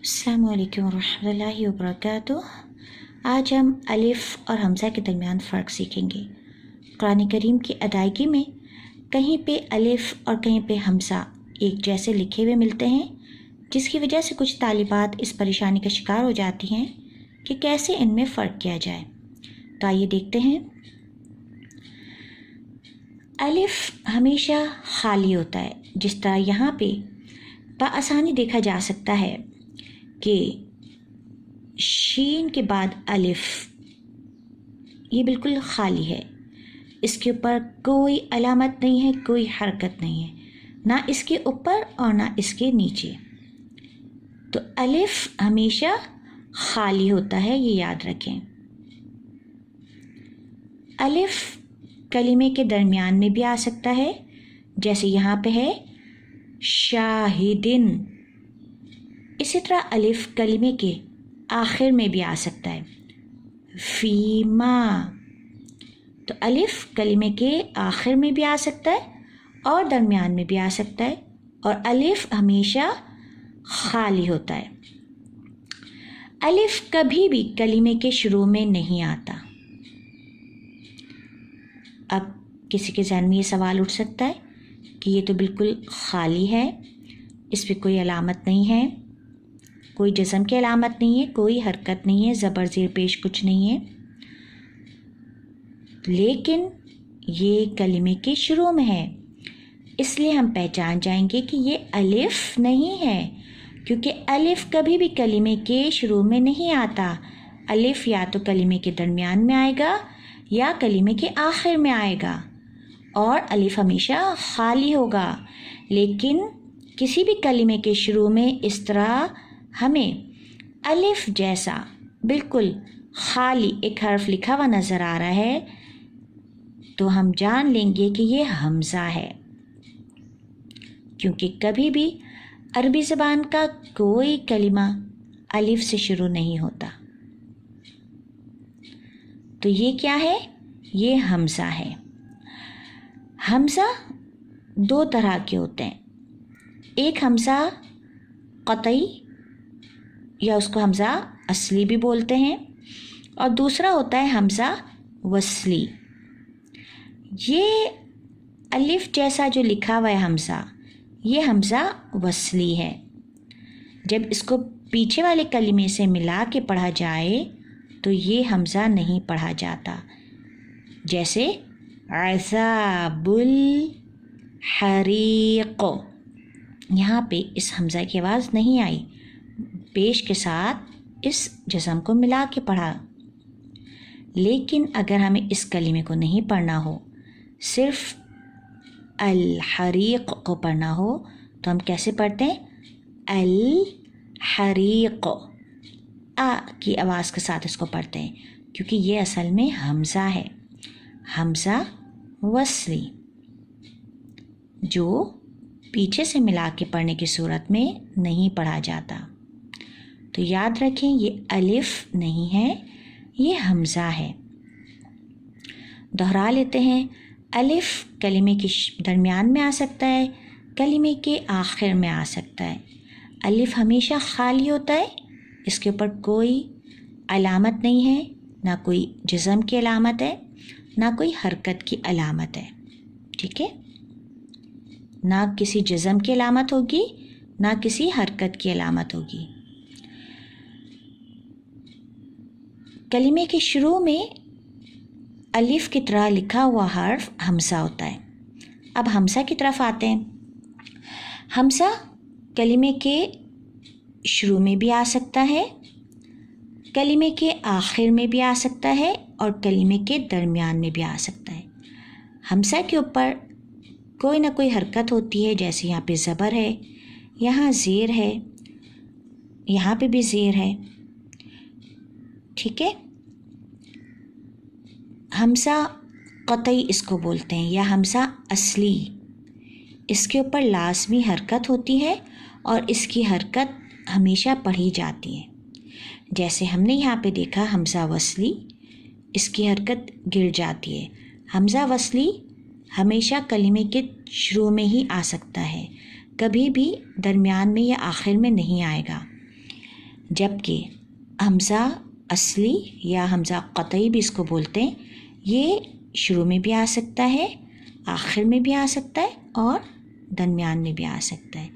अस्सलामु अलैकुम वरहमतुल्लाहि वबरकातुह। आज हम अलिफ़ और हमज़ा के दरमियान फ़र्क सीखेंगे। कुरान करीम की अदायगी में कहीं पे अलिफ़ और कहीं पे हमज़ा एक जैसे लिखे हुए मिलते हैं, जिसकी वजह से कुछ तालिबात इस परेशानी का शिकार हो जाती हैं कि कैसे इनमें फ़र्क किया जाए। तो आइए देखते हैं। अलिफ़ हमेशा खाली होता है, जिस तरह यहाँ पे बआसानी देखा जा सकता है कि शीन के बाद अलिफ ये बिल्कुल खाली है, इसके ऊपर कोई अलामत नहीं है, कोई हरकत नहीं है, ना इसके ऊपर और ना इसके नीचे। तो अलिफ हमेशा खाली होता है, ये याद रखें। अलिफ कलिमे के दरमियान में भी आ सकता है, जैसे यहाँ पे है शाहिदिन। इसी तरह अलिफ कलिमे के आखिर में भी आ सकता है, फीमा। तो अलिफ कलिमे के आखिर में भी आ सकता है और दरमियान में भी आ सकता है, और अलिफ हमेशा खाली होता है। अलिफ कभी भी कलिमे के शुरू में नहीं आता। अब किसी के ज़हन में ये सवाल उठ सकता है कि ये तो बिल्कुल खाली है, इस पर कोई अलामत नहीं है, कोई जिस्म की अलामत नहीं है, कोई हरकत नहीं है, ज़बर ज़ेर पेश कुछ नहीं है, लेकिन ये कलिमे के शुरू में है, इसलिए हम पहचान जाएंगे कि ये अलिफ नहीं है, क्योंकि अलिफ कभी भी कलिमे के शुरू में नहीं आता। अलिफ या तो कलिमे के दरमियान में आएगा या कलिमे के आखिर में आएगा, और अलिफ हमेशा खाली होगा। लेकिन किसी भी कलिमे के शुरू में इस तरह हमें अलिफ जैसा बिल्कुल खाली एक हर्फ लिखा हुआ नज़र आ रहा है, तो हम जान लेंगे कि ये हमज़ा है, क्योंकि कभी भी अरबी ज़बान का कोई कलिमा अलिफ से शुरू नहीं होता। तो ये क्या है? ये हमज़ा है। हमज़ा दो तरह के होते हैं, एक हमज़ा क़तई या उसको हमज़ा असली भी बोलते हैं, और दूसरा होता है हमज़ा वस्ली। ये अलिफ जैसा जो लिखा हुआ है हमज़ा, ये हमज़ा वस्ली है। जब इसको पीछे वाले कलिमे से मिला के पढ़ा जाए तो ये हमज़ा नहीं पढ़ा जाता। जैसे अज़ाबुल हरीक़, यहाँ पे इस हमज़ा की आवाज़ नहीं आई, पेश के साथ इस जिस्म को मिला के पढ़ा। लेकिन अगर हमें इस कलिमे को नहीं पढ़ना हो, सिर्फ अल हरीक़ को पढ़ना हो, तो हम कैसे पढ़ते हैं? अल हरीक़, आ की आवाज़ के साथ इसको पढ़ते हैं, क्योंकि ये असल में हमज़ा है, हमज़ा वस्ली, जो पीछे से मिला के पढ़ने की सूरत में नहीं पढ़ा जाता। तो याद रखें, ये अलिफ नहीं है, ये हमज़ा है। दोहरा लेते हैं। अलिफ कलिमे के दरमियान में आ सकता है, कलिमे के आखिर में आ सकता है। अलिफ हमेशा खाली होता है, इसके ऊपर कोई अलामत नहीं है, ना कोई जिस्म की अलामत है, ना कोई हरकत की अलामत है। ठीक है, ना किसी जिस्म की अलामत होगी, ना किसी हरकत की अलामत होगी। कलिमे के शुरू में अलिफ की तरह लिखा हुआ हर्फ हमज़ा होता है। अब हमज़ा की तरफ आते हैं। हमज़ा कलिमे के शुरू में भी आ सकता है, कलिमे के आखिर में भी आ सकता है, और कलिमे के दरमियान में भी आ सकता है। हमज़ा के ऊपर कोई ना कोई हरकत होती है, जैसे यहाँ पे ज़बर है, यहाँ ज़ेर है, यहाँ पे भी ज़ेर है। ठीक है, हमज़ा क़तई इसको बोलते हैं, या हमज़ा असली। इसके ऊपर लाज़मी हरकत होती है और इसकी हरकत हमेशा पढ़ी जाती है। जैसे हमने यहाँ पे देखा हमज़ा वस्ली, इसकी हरकत गिर जाती है। हमज़ा वस्ली हमेशा कलिमे के शुरू में ही आ सकता है, कभी भी दरमियान में या आखिर में नहीं आएगा। जबकि हमज़ा असली या हमज़ा क़तई भी इसको बोलते हैं, ये शुरू में भी आ सकता है, आखिर में भी आ सकता है और दरमियान में भी आ सकता है।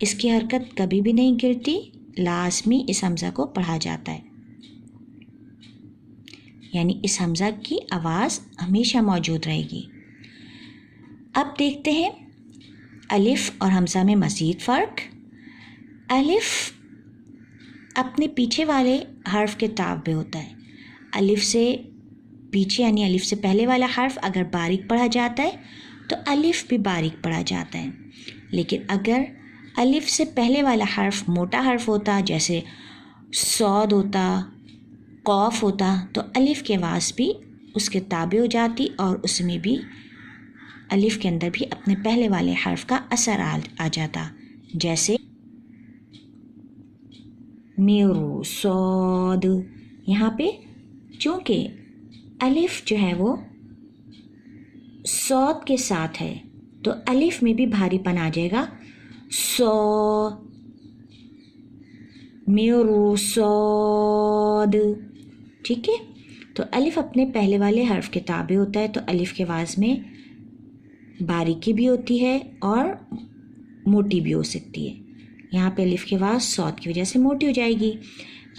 इसकी हरकत कभी भी नहीं गिरती, लाज़मी इस हमज़ा को पढ़ा जाता है, यानी इस हमज़ा की आवाज़ हमेशा मौजूद रहेगी। अब देखते हैं अलिफ और हमज़ा में मज़ीद फ़र्क। अलिफ अपने पीछे वाले हर्फ के ताबे होता है। अलिफ से पीछे यानी अलिफ से पहले वाला हर्फ अगर बारीक पढ़ा जाता है तो अलिफ भी बारीक पढ़ा जाता है, लेकिन अगर अलिफ से पहले वाला हर्फ मोटा हर्फ होता, जैसे सौद होता, कौफ होता, तो अलिफ की आवाज़ भी उसके ताबे हो जाती और उसमें भी अलिफ के अंदर भी अपने पहले वाले हर्फ का असर आ जाता, जैसे मेरू सौद। यहाँ पे चूँकि अलिफ जो है वो सौद के साथ है तो अलिफ में भी भारीपन आ जाएगा, सौ, मेरू सौद। ठीक है, तो अलिफ अपने पहले वाले हर्फ के ताबे होता है, तो अलिफ के आवाज़ में बारीकी भी होती है और मोटी भी हो सकती है। यहाँ पे अलिफ की आवाज़ सौद की वजह से मोटी हो जाएगी,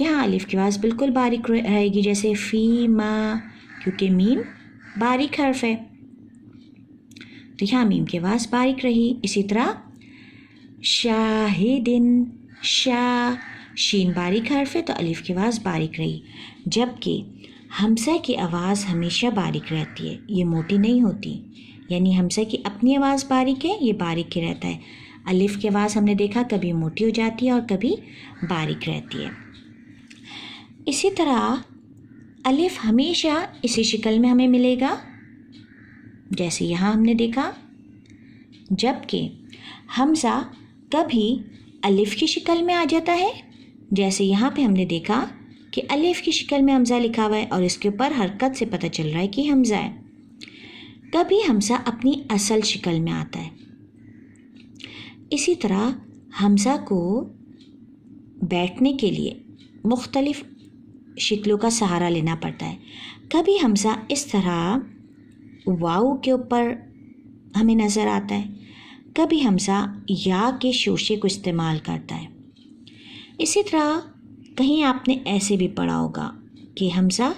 यहाँ अलिफ की आवाज़ बिल्कुल बारीक रहेगी, जैसे फ़ी मा, क्योंकि मीम बारीक हर्फ है तो यहाँ मीम की आवाज़ बारीक रही। इसी तरह शाहिदिन, शा, शीन बारीक हर्फ है तो अलिफ की आवाज़ बारीक रही, जबकि हमज़ा की आवाज़ हमेशा बारीक रहती है, ये मोटी नहीं होती, यानी हमज़ा की अपनी आवाज़ बारीक है, ये बारीक ही रहता है। अलिफ की आवाज़ हमने देखा कभी मोटी हो जाती है और कभी बारीक रहती है। इसी तरह अलिफ हमेशा इसी शक्ल में हमें मिलेगा जैसे यहाँ हमने देखा, जबकि हमज़ा कभी अलिफ की शक्ल में आ जाता है, जैसे यहाँ पे हमने देखा कि अलिफ की शक्ल में हमज़ा लिखा हुआ है और इसके ऊपर हरकत से पता चल रहा है कि हमज़ा है। कभी हमज़ा अपनी असल शक्ल में आता है। इसी तरह हमज़ा को बैठने के लिए मुख्तलिफ शक्लों का सहारा लेना पड़ता है। कभी हमज़ा इस तरह वाव के ऊपर हमें नज़र आता है, कभी हमज़ा या के शोशे को इस्तेमाल करता है। इसी तरह कहीं आपने ऐसे भी पढ़ा होगा कि हमज़ा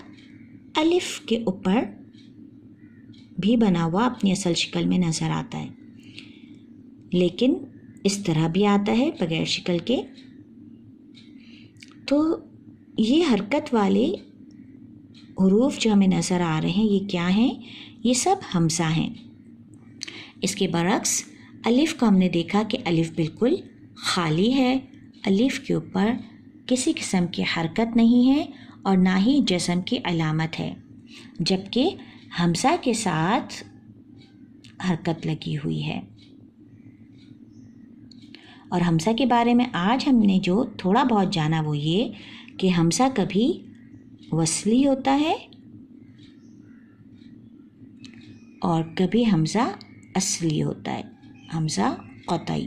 अलिफ के ऊपर भी बना हुआ अपनी असल शक्ल में नज़र आता है, लेकिन इस तरह भी आता है बगैर शक्ल के। तो ये हरकत वाले हुरूफ जो हमें नज़र आ रहे हैं ये क्या हैं? ये सब हमज़ा हैं। इसके बरक्स अलिफ को हमने देखा कि अलिफ बिल्कुल खाली है, अलिफ के ऊपर किसी किस्म की हरकत नहीं है और ना ही जज़म की अलामत है, जबकि हमज़ा के साथ हरकत लगी हुई है। और हमज़ा के बारे में आज हमने जो थोड़ा बहुत जाना वो ये कि हमज़ा कभी वस्ली होता है और कभी हमज़ा असली होता है, हमज़ा क़तई।